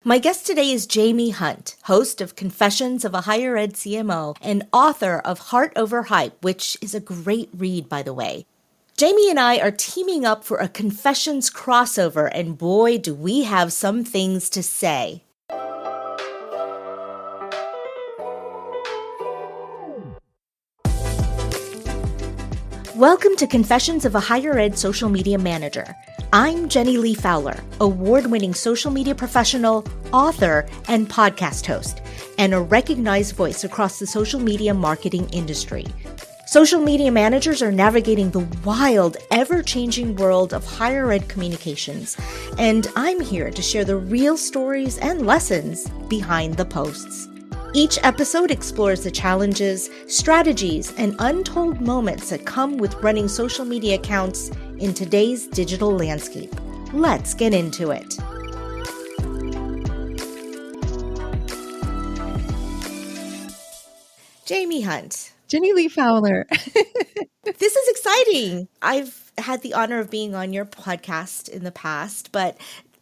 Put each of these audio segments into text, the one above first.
My guest today is Jaime Hunt, host of Confessions of a Higher Ed CMO and author of Heart Over Hype, which is a great read, by the way. Jaime and I are teaming up for a Confessions crossover, and boy, do we have some things to say. Welcome to Confessions of a Higher Ed Social Media Manager. I'm Jenny Li Fowler, award-winning social media professional, author, and podcast host, and a recognized voice across the social media marketing industry. Social media managers are navigating the wild, ever-changing world of higher ed communications, and I'm here to share the real stories and lessons behind the posts. Each episode explores the challenges, strategies, and untold moments that come with running social media accounts in today's digital landscape. Let's get into it. Jaime Hunt. Jenny Li Fowler. This is exciting. I've had the honor of being on your podcast in the past, but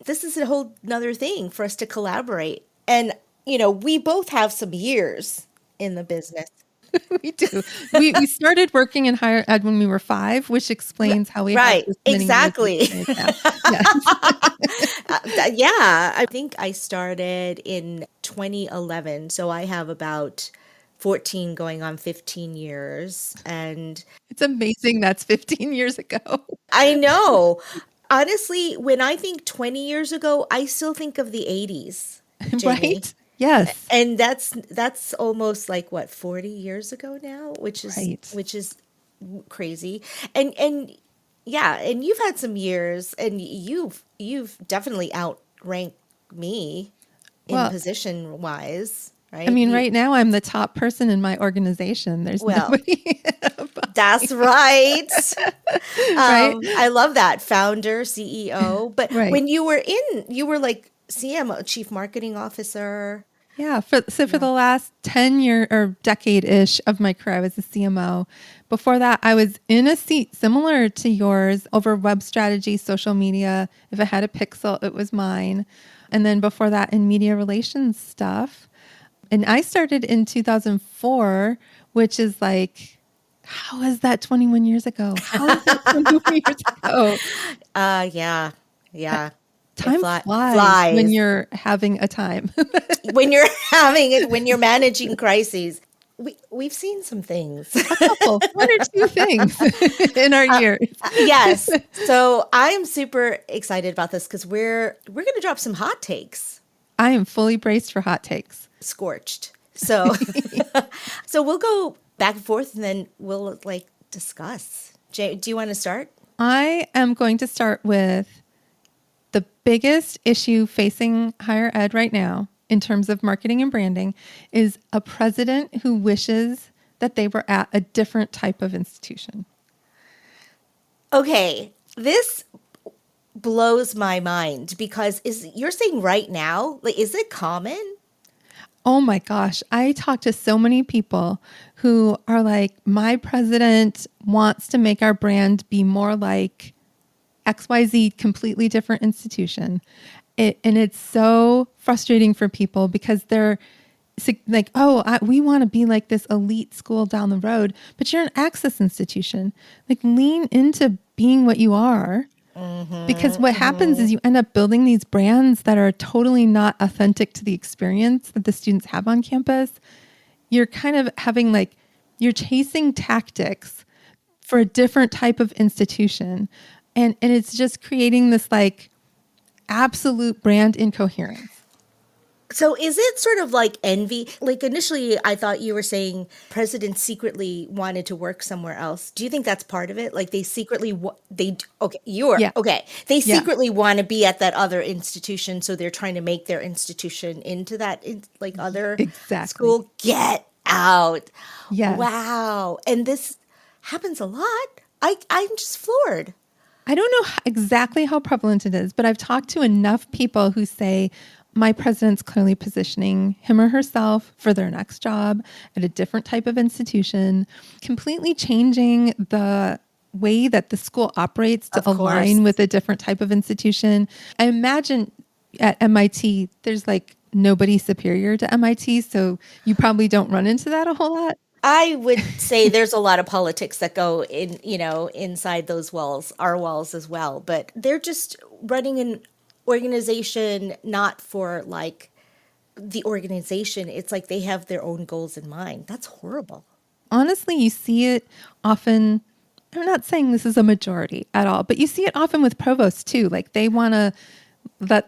this is a whole nother thing for us to collaborate. And you know, we both have some years in the business. We do. We started working in higher ed when we were 5, which explains how we right. have this many Exactly. years of Yeah, I think I started in 2011, so I have about 14 going on 15 years, and it's amazing that's 15 years ago. I know. Honestly, when I think 20 years ago, I still think of the 80s. Jaime. Right? Yes. And that's almost like what, 40 years ago now, which is right. which is crazy. And yeah, and you've had some years, and you've definitely outranked me in position wise, right? I mean, right now I'm the top person in my organization. There's nobody. That's right. Right. I love that, founder, CEO. But right. when you were like CMO, Chief Marketing Officer. Yeah. For the last 10 year or decade-ish of my career, I was a CMO. Before that, I was in a seat similar to yours over web strategy, social media. If I had a pixel, it was mine. And then before that, in media relations stuff. And I started in 2004, which is like, how is that 21 years ago? How is that 21 years ago? Yeah. Time flies when you're having a time. when you're managing crises. We've seen some things. A couple, 1 or 2 things in our years. Yes. So I'm super excited about this because we're going to drop some hot takes. I am fully braced for hot takes. Scorched. So so we'll go back and forth and then we'll discuss. Jay, do you want to start? I am going to start with the biggest issue facing higher ed right now in terms of marketing and branding is a president who wishes that they were at a different type of institution. Okay, this blows my mind because you're saying right now, is it common? Oh my gosh, I talk to so many people who are like, my president wants to make our brand be more like XYZ, completely different institution. And it's so frustrating for people because they're like, we want to be like this elite school down the road, but you're an access institution. Like, lean into being what you are. Because what happens is you end up building these brands that are totally not authentic to the experience that the students have on campus. You're kind of having you're chasing tactics for a different type of institution. And it's just creating this absolute brand incoherence. So is it sort of like envy? Initially, I thought you were saying presidents secretly wanted to work somewhere else. Do you think that's part of it? They secretly, They secretly want to be at that other institution. So they're trying to make their institution into that, other school. Get out. Yes. Wow. And this happens a lot. I'm just floored. I don't know exactly how prevalent it is, but I've talked to enough people who say, my president's clearly positioning him or herself for their next job at a different type of institution, completely changing the way that the school operates to align with a different type of institution. I imagine at MIT, there's like nobody superior to MIT, so you probably don't run into that a whole lot. I would say there's a lot of politics that go in, inside those walls, our walls as well. But they're just running an organization not for like the organization. It's like they have their own goals in mind. That's horrible. Honestly, you see it often. I'm not saying this is a majority at all, but you see it often with provosts too. Like they want to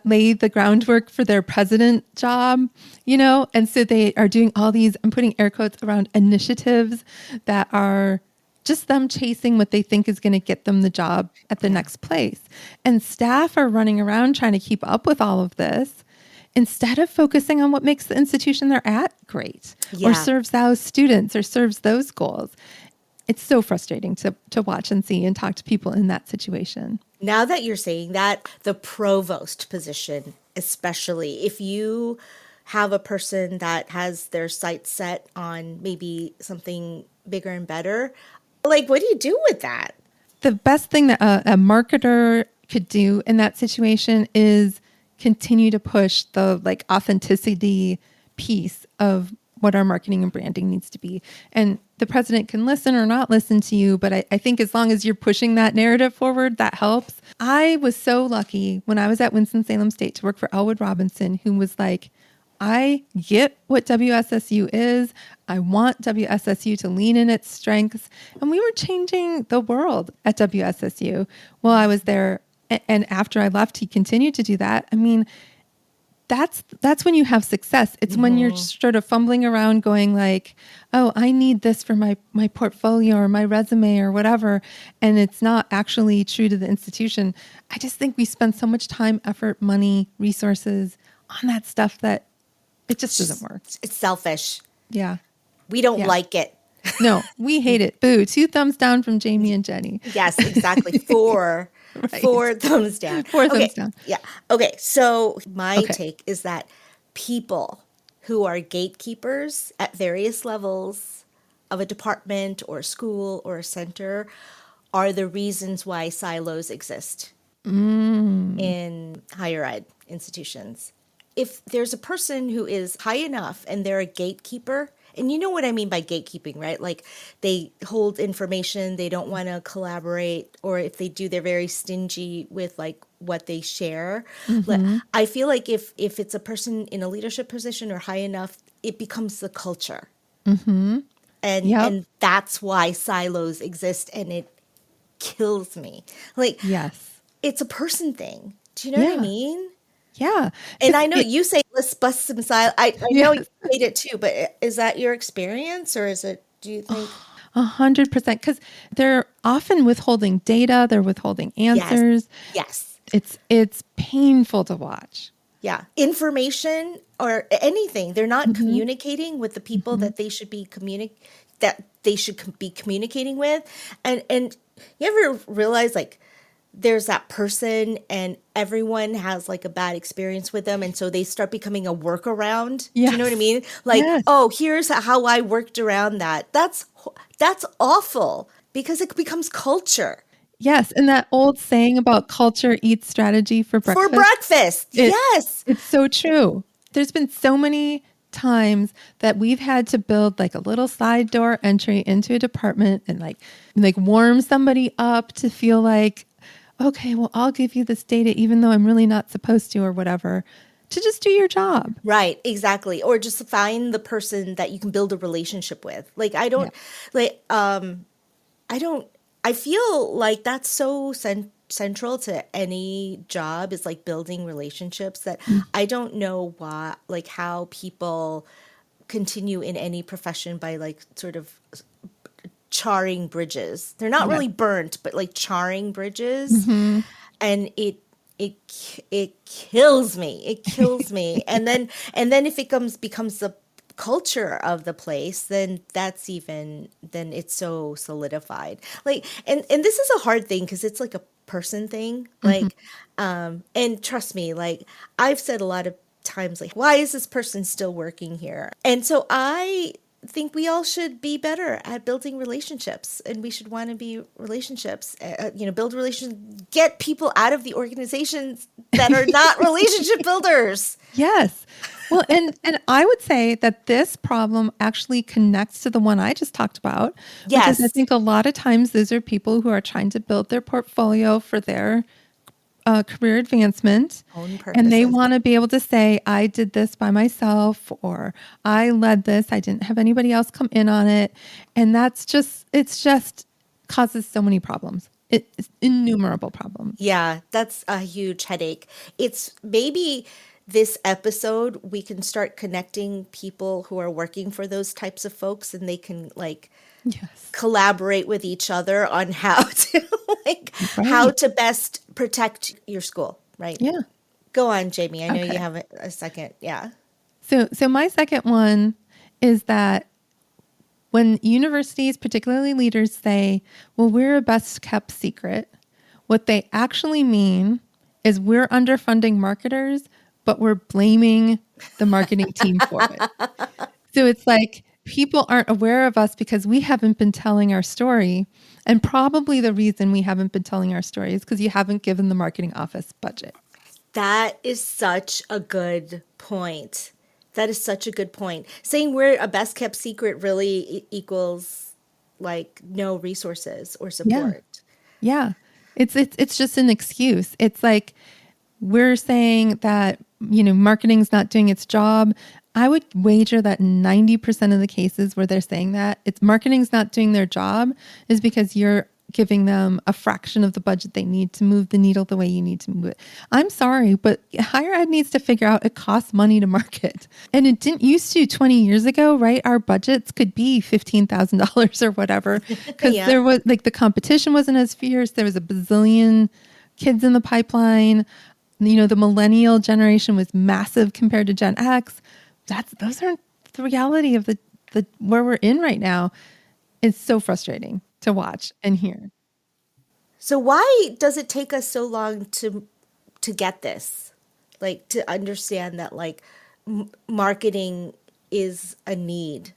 lay the groundwork for their president job, and so they are doing all these, I'm putting air quotes around initiatives that are just them chasing what they think is going to get them the job at the next place. And staff are running around trying to keep up with all of this instead of focusing on what makes the institution they're at great, or serves those students or serves those goals. It's so frustrating to watch and see and talk to people in that situation. Now that you're saying that, the provost position, especially if you have a person that has their sights set on maybe something bigger and better, like, what do you do with that? The best thing that a marketer could do in that situation is continue to push the like authenticity piece of what our marketing and branding needs to be. And the president can listen or not listen to you, but I think as long as you're pushing that narrative forward, that helps. I was so lucky when I was at Winston-Salem State to work for Elwood Robinson, who was like, I get what WSSU is. I want WSSU to lean in its strengths. And we were changing the world at WSSU while I was there. And after I left, he continued to do that. I mean, that's when you have success. It's when you're sort of fumbling around going like, oh, I need this for my portfolio or my resume or whatever. And it's not actually true to the institution. I just think we spend so much time, effort, money, resources on that stuff that it just doesn't work. It's selfish. Yeah. We don't like it. No, we hate it. Boo. 2 thumbs down from Jaime and Jenny. Yes, exactly. 4. Right. 4 thumbs down. 4 thumbs down. Yeah. Okay. So my take is that people who are gatekeepers at various levels of a department or a school or a center are the reasons why silos exist in higher ed institutions. If there's a person who is high enough and they're a gatekeeper, and you know what I mean by gatekeeping, right? Like they hold information, they don't want to collaborate, or if they do, they're very stingy with like what they share. I feel like if it's a person in a leadership position or high enough, it becomes the culture. And that's why silos exist, and it kills me. Like, yes, it's a person thing. Do you know what I mean? Yeah. And I know you say, let's bust some silos. I know you hate it too, but is that your experience, or is it, do you think? 100%. Because they're often withholding data. They're withholding answers. Yes. It's painful to watch. Yeah. Information or anything. They're not communicating with the people that they should be communicating with. And you ever realize like there's that person and everyone has like a bad experience with them, and so they start becoming a workaround. Do you know what I mean? Like, oh, here's how I worked around that. That's awful because it becomes culture. Yes, and that old saying about culture eats strategy for breakfast. For breakfast, yes. It's so true. There's been so many times that we've had to build like a little side door entry into a department and like warm somebody up to feel like, okay, well, I'll give you this data even though I'm really not supposed to or whatever, to just do your job. Right, exactly. Or just find the person that you can build a relationship with. Like, I feel like that's so central to any job, is like building relationships, that I don't know why, like how people continue in any profession by like sort of charring bridges. They're not really burnt, but like charring bridges. And it kills me. It kills me. and then if it becomes the culture of the place, then it's so solidified. Like, and this is a hard thing because it's like a person thing. Like, and trust me, like I've said a lot of times, like, why is this person still working here? And so I think we all should be better at building relationships, and we should want to be relationships, build relationships, get people out of the organizations that are not relationship builders. Yes. Well, and I would say that this problem actually connects to the one I just talked about, which is I Yes. think a lot of times those are people who are trying to build their portfolio for their career advancement. Own And they purposes. want to be able to say, I did this by myself, or I led this. I didn't have anybody else come in on it. And it's just causes so many problems. It's innumerable problems. Yeah, that's a huge headache. It's maybe this episode we can start connecting people who are working for those types of folks, and they can like Yes. collaborate with each other on how to how Right. to best protect your school, right? Yeah. Go on, Jamie. I know you Okay. have a second. Yeah. So my second one is that when universities, particularly leaders, say, well, we're a best kept secret, what they actually mean is we're underfunding marketers, but we're blaming the marketing team for it. So it's like people aren't aware of us because we haven't been telling our story. And probably the reason we haven't been telling our story is because you haven't given the marketing office budget. That is such a good point. That is such a good point. Saying we're a best kept secret really equals like no resources or Yeah. support. Yeah. It's just an excuse. It's like we're saying that, marketing's not doing its job. I would wager that 90% of the cases where they're saying that it's marketing's not doing their job is because you're giving them a fraction of the budget they need to move the needle the way you need to move it. I'm sorry, but higher ed needs to figure out it costs money to market. And it didn't used to 20 years ago, right? Our budgets could be $15,000 or whatever because Yeah. there was the competition wasn't as fierce. There was a bazillion kids in the pipeline. The millennial generation was massive compared to Gen X. Those aren't the reality of the where we're in right now. It's so frustrating to watch and hear. So why does it take us so long to get this? Like to understand that like marketing is a need.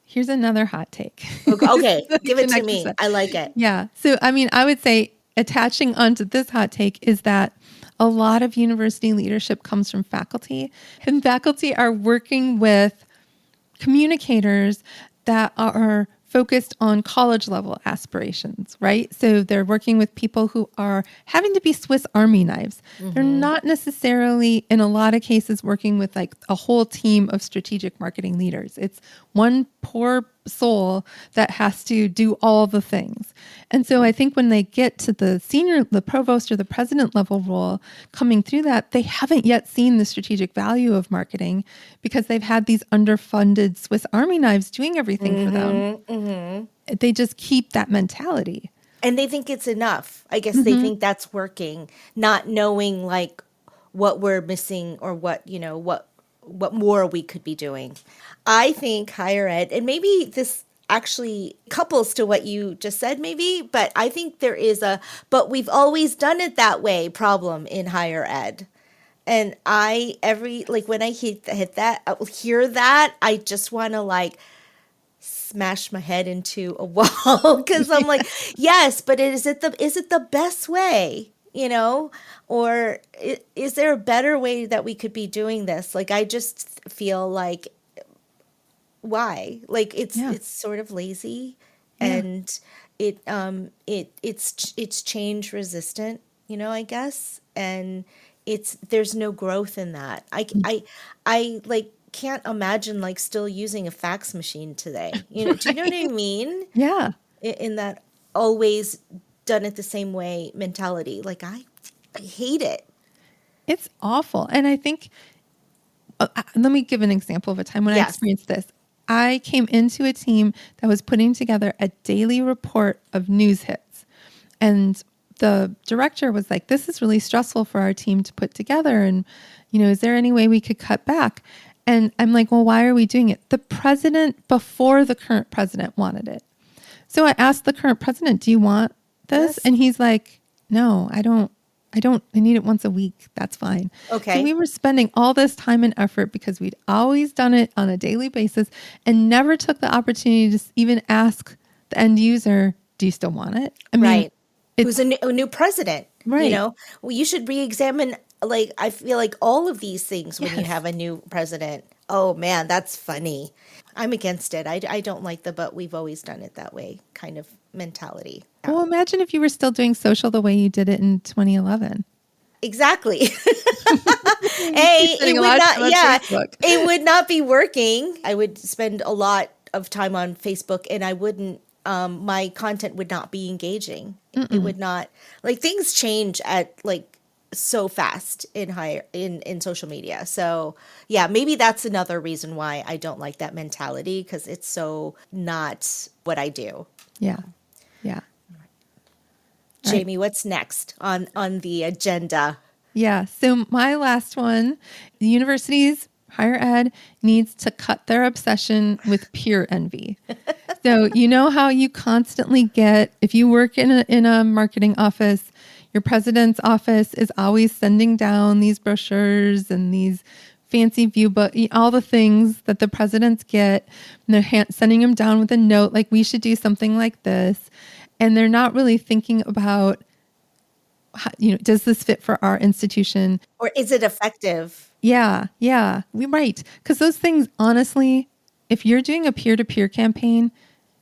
Here's another hot take. Okay, give it to Connect me. this. I like it. Yeah. So, I would say attaching onto this hot take is that a lot of university leadership comes from faculty, and faculty are working with communicators that are focused on college level aspirations, right? So they're working with people who are having to be Swiss Army knives. They're not necessarily, in a lot of cases, working with like a whole team of strategic marketing leaders. It's one poor soul that has to do all the things. And so I think when they get to the provost or the president level role coming through that, they haven't yet seen the strategic value of marketing because they've had these underfunded Swiss Army knives doing everything for them. They just keep that mentality. And they think it's enough. I guess they think that's working, not knowing like what we're missing or what more we could be doing. I think higher ed, and maybe this actually couples to what you just said maybe, but I think there is but we've always done it that way problem in higher ed. And when I hear that, I just want to like smash my head into a wall because I'm like, yes, but is it the best way, or is there a better way that we could be doing this? Like, I just feel like, why? Like it's sort of lazy, and it's change resistant, I guess, and there's no growth in that. I like can't imagine like still using a fax machine today. Do you know what I mean? Yeah. In that always done it the same way mentality. Like I hate it. It's awful. And I think, let me give an example of a time when I experienced this. I came into a team that was putting together a daily report of news hits. And the director was like, this is really stressful for our team to put together. And, is there any way we could cut back? And I'm like, well, why are we doing it? The president before the current president wanted it. So I asked the current president, do you want this? Yes. And he's like, no, I don't I need it once a week. That's fine. So we Okay. were spending all this time and effort because we'd always done it on a daily basis and never took the opportunity to even ask the end user, do you still want it? I mean, Right. Who's it's a new president, right. Well, you should re-examine, like, I feel like all of these things when you Yes. have a new president. Oh man, that's funny. I'm against it. I don't like the, but we've always done it that way kind of mentality. Yeah, Well, imagine if you were still doing social the way you did it in 2011. exactly. You'd be Hey, spending a lot of time on yeah, Facebook. it would not be working. I would spend a lot of time on Facebook and I wouldn't, my content would not be engaging. It would not, like, things change at like so fast in social media. So yeah, maybe that's another reason why I don't like that mentality because it's so not what I do. Yeah. Yeah. All right. Jamie, what's next on the agenda? Yeah. So my last one, the universities, higher ed needs to cut their obsession with peer envy. So you know how you constantly get, if you work in a marketing office, your president's office is always sending down these brochures and these fancy view book, all the things that the presidents get, and they're sending them down with a note like we should do something like this. And they're not really thinking about, does this fit for our institution? Or is it effective? Yeah, yeah, we right. Because those things, honestly, if you're doing a peer-to-peer campaign,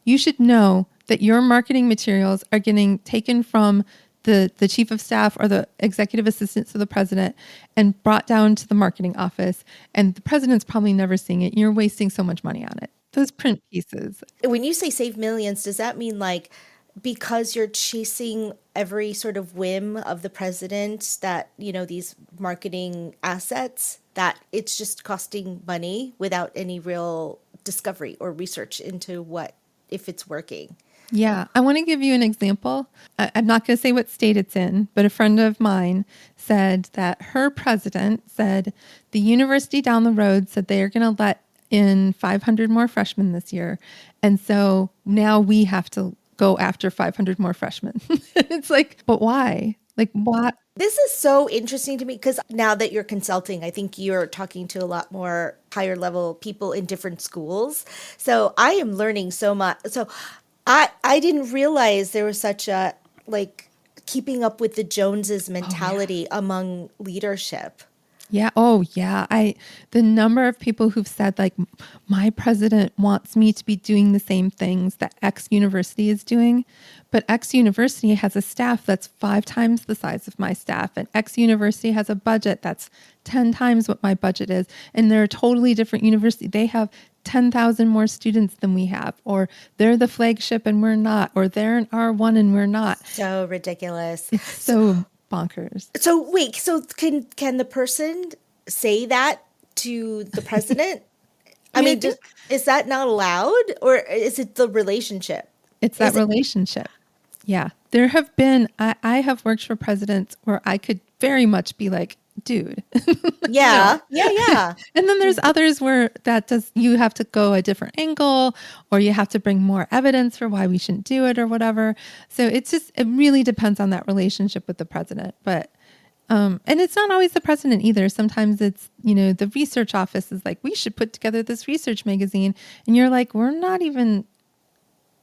you should know that your marketing materials are getting taken from the chief of staff or the executive assistants of the president and brought down to the marketing office. And the president's probably never seeing it. You're wasting so much money on it. Those print pieces. When you say save millions, does that mean like because you're chasing every sort of whim of the president that, these marketing assets, that it's just costing money without any real discovery or research into what if it's working? Yeah, I want to give you an example. I'm not going to say what state it's in, but a friend of mine said that her president said the university down the road said they are going to let in 500 more freshmen this year. And so now we have to go after 500 more freshmen. It's like, but why? Like, what? This is so interesting to me because now that you're consulting, I think you're talking to a lot more higher level people in different schools. So I am learning so much. So I didn't realize there was such a like keeping up with the Joneses mentality among leadership. Yeah. Oh, yeah. The number of people who've said like, my president wants me to be doing the same things that X university is doing, but X university has a staff that's 5 times the size of my staff, and X university has a budget that's 10 times what my budget is, and they're a totally different university. They have 10,000 more students than we have, or they're the flagship and we're not, or they're an R1 and we're not. So ridiculous. It's so bonkers. So wait, so can the person say that to the president? I mean, is that not allowed, or is it the relationship? It's that relationship. Yeah. There have been, I have worked for presidents where I could very much be like, dude. Yeah. Yeah. And then there's others where you have to go a different angle, or you have to bring more evidence for why we shouldn't do it or whatever. So it really depends on that relationship with the president. But, and it's not always the president either. Sometimes it's, the research office is like, we should put together this research magazine. And you're like,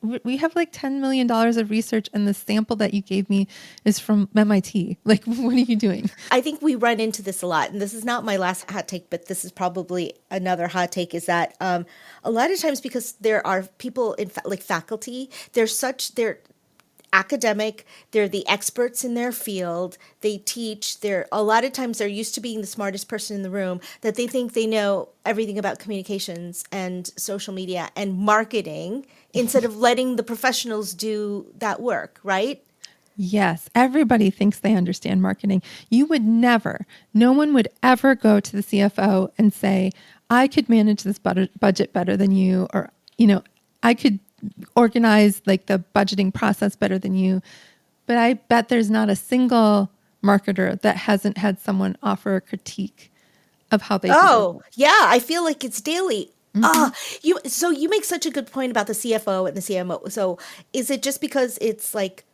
we have like $10 million of research, and the sample that you gave me is from MIT. Like, what are you doing? I think we run into this a lot, and this is not my last hot take, but this is probably another hot take, is that a lot of times because there are people in like faculty, they're academic, they're the experts in their field, they teach, a lot of times they're used to being the smartest person in the room, that they think they know everything about communications and social media and marketing instead of letting the professionals do that work, right? Yes, everybody thinks they understand marketing. No one would ever go to the CFO and say, I could manage this budget better than you, or, I could organize like the budgeting process better than you. But I bet there's not a single marketer that hasn't had someone offer a critique of how they do it. Oh, yeah, I feel like it's daily. You make such a good point about the CFO and the CMO. So is it just because it's like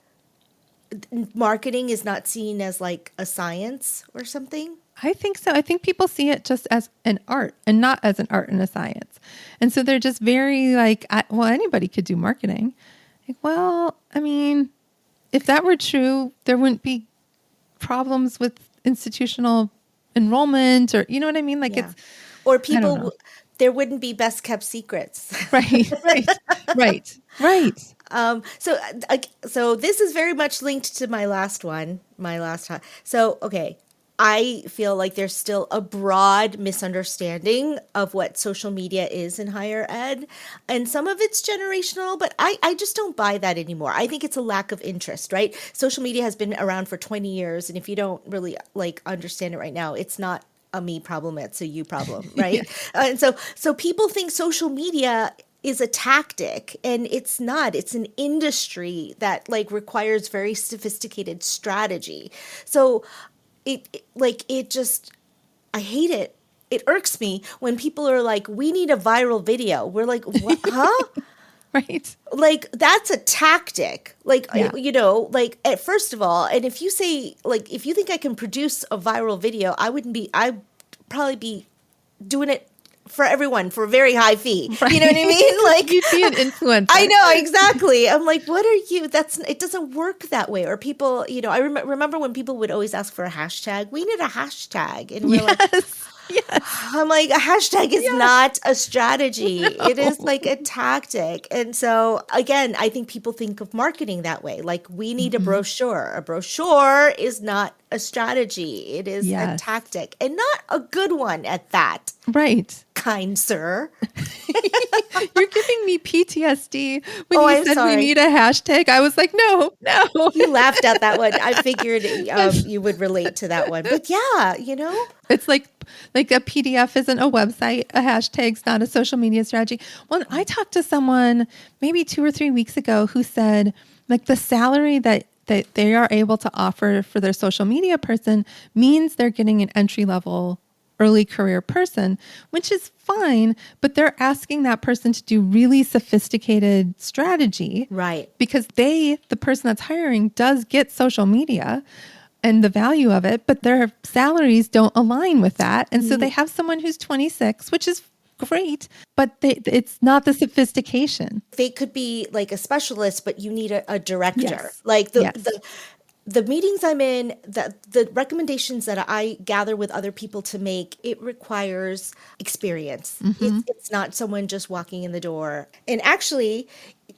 marketing is not seen as like a science or something? I think so. I think people see it just as an art and not as an art and a science. And so they're just very like, well, anybody could do marketing. Like, well, I mean, if that were true, there wouldn't be problems with institutional enrollment or, you know what I mean? Like Yeah. it's, Or I don't people, know. there wouldn't be best kept secrets. Right, right. So this is very much linked to my last one, So, okay, I feel like there's still a broad misunderstanding of what social media is in higher ed. And some of it's generational, but I just don't buy that anymore. I think it's a lack of interest, right? Social media has been around for 20 years. And if you don't really like understand it right now, it's not a me problem, it's a you problem, right? And so people think social media is a tactic, and it's not. It's an industry that like requires very sophisticated strategy. So it just, I hate it. It irks me when people are like, we need a viral video. We're like, what? Huh? Right. Like, that's a tactic. Like, Yeah. like, first of all, and if you say, like, if you think I can produce a viral video, I'd probably be doing it for everyone for a very high fee. Right. You know what I mean? Like, you'd be an influencer. I know, exactly. I'm like, what are you? It doesn't work that way. Or people, I remember when people would always ask for a hashtag. We need a hashtag. And we're like, Yes. I'm like, a hashtag is not a strategy. No. It is like a tactic. And so, again, I think people think of marketing that way. Like, we need a brochure. A brochure is not a strategy. It is a tactic, and not a good one at that. Right. Kind sir. You're giving me PTSD when you I'm said sorry. we need a hashtag. I was like, no. You laughed at that one. I figured you would relate to that one. But yeah, It's like a PDF isn't a website. A hashtag's not a social media strategy. Well, I talked to someone maybe 2 or 3 weeks ago who said like the salary that they are able to offer for their social media person means they're getting an entry level early career person, which is fine, but they're asking that person to do really sophisticated strategy. Right. Because the person that's hiring does get social media and the value of it, but their salaries don't align with that. And so they have someone who's 26, which is great, but it's not the sophistication. They could be like a specialist, but you need a director. Yes. Like the meetings I'm in, the recommendations that I gather with other people to make, it requires experience. It's not someone just walking in the door. And actually,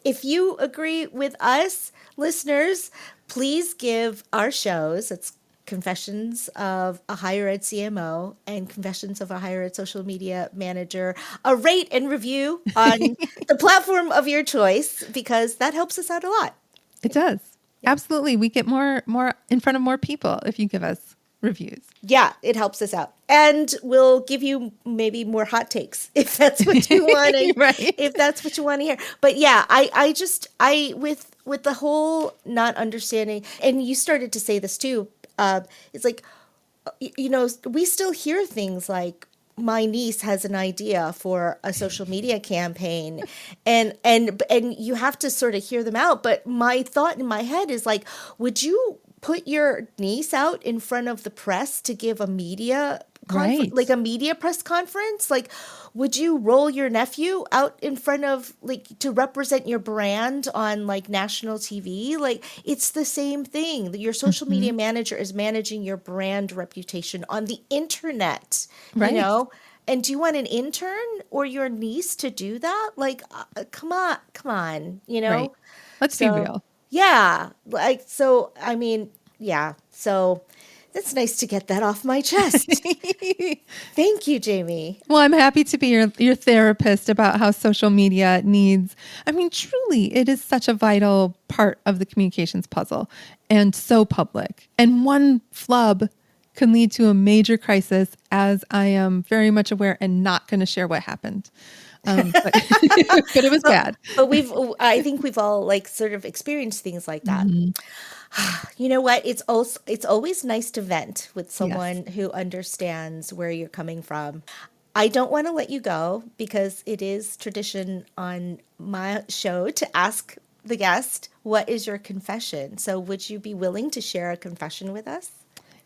if you agree with us, listeners, please give our shows, it's Confessions of a Higher Ed CMO and Confessions of a Higher Ed Social Media Manager, a rate and review on the platform of your choice, because that helps us out a lot. It does. Yeah. Absolutely. We get more in front of more people if you give us reviews. Yeah, it helps us out. And we'll give you maybe more hot takes if that's what you want to right. If that's what you want to hear. But yeah, I with the whole not understanding, and you started to say this too, it's like, we still hear things like, my niece has an idea for a social media campaign, and you have to sort of hear them out. But my thought in my head is like, would you put your niece out in front of the press to give a media right. like a media press conference? Like, would you roll your nephew out in front of, like, to represent your brand on like national TV? Like, it's the same thing. Your social media manager is managing your brand reputation on the internet, right. And do you want an intern or your niece to do that? Like, come on, Right. Let's be real. Yeah. Like, so, I mean, yeah. So it's nice to get that off my chest. Thank you, Jaime. Well, I'm happy to be your therapist about how social media needs, I mean, truly, it is such a vital part of the communications puzzle and so public. And one flub can lead to a major crisis, as I am very much aware and not going to share what happened. But, but it was bad. But I think we've all like sort of experienced things like that. You know what? It's always nice to vent with someone who understands where you're coming from. I don't want to let you go because it is tradition on my show to ask the guest, what is your confession? So would you be willing to share a confession with us?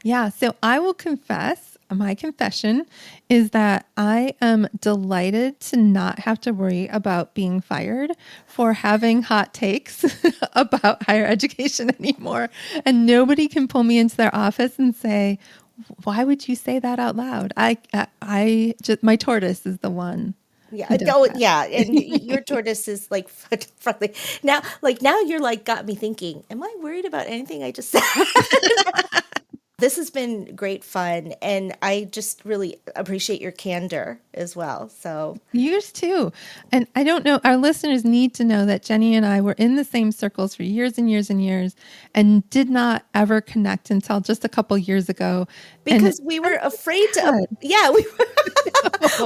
Yeah, so I will confess. My confession is that I am delighted to not have to worry about being fired for having hot takes about higher education anymore. And nobody can pull me into their office and say, why would you say that out loud? I just, my tortoise is the one. Yeah. Who does Oh, that. yeah. And your tortoise is like friendly. Now you're like got me thinking, am I worried about anything I just said? This has been great fun, and I just really appreciate your candor as well. So Yours too. And I don't know, our listeners need to know that Jenny and I were in the same circles for years and years and years and did not ever connect until just a couple years ago. because we were afraid to,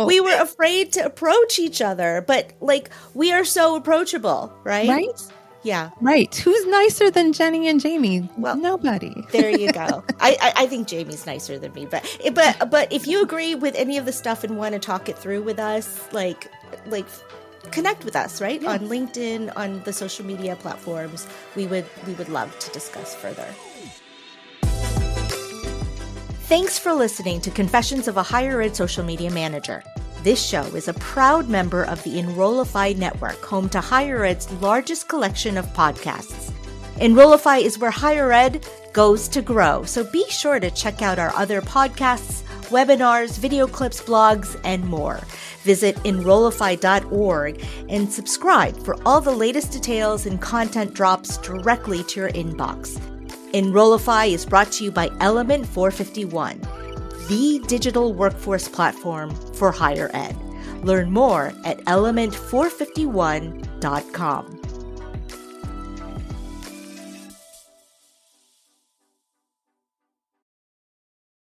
we were afraid to approach each other, but like we are so approachable, right? Right? Yeah. Right. Who's nicer than Jenny and Jaime? Well, nobody. There you go. I think Jamie's nicer than me, but if you agree with any of the stuff and want to talk it through with us, like connect with us, right? Yeah. On LinkedIn, on the social media platforms, we would love to discuss further. Thanks for listening to Confessions of a Higher Ed Social Media Manager. This show is a proud member of the Enrollify network, home to Higher Ed's largest collection of podcasts. Enrollify is where higher ed goes to grow, so be sure to check out our other podcasts, webinars, video clips, blogs, and more. Visit Enrollify.org and subscribe for all the latest details and content drops directly to your inbox. Enrollify is brought to you by Element 451, the digital workforce platform for higher ed. Learn more at element451.com.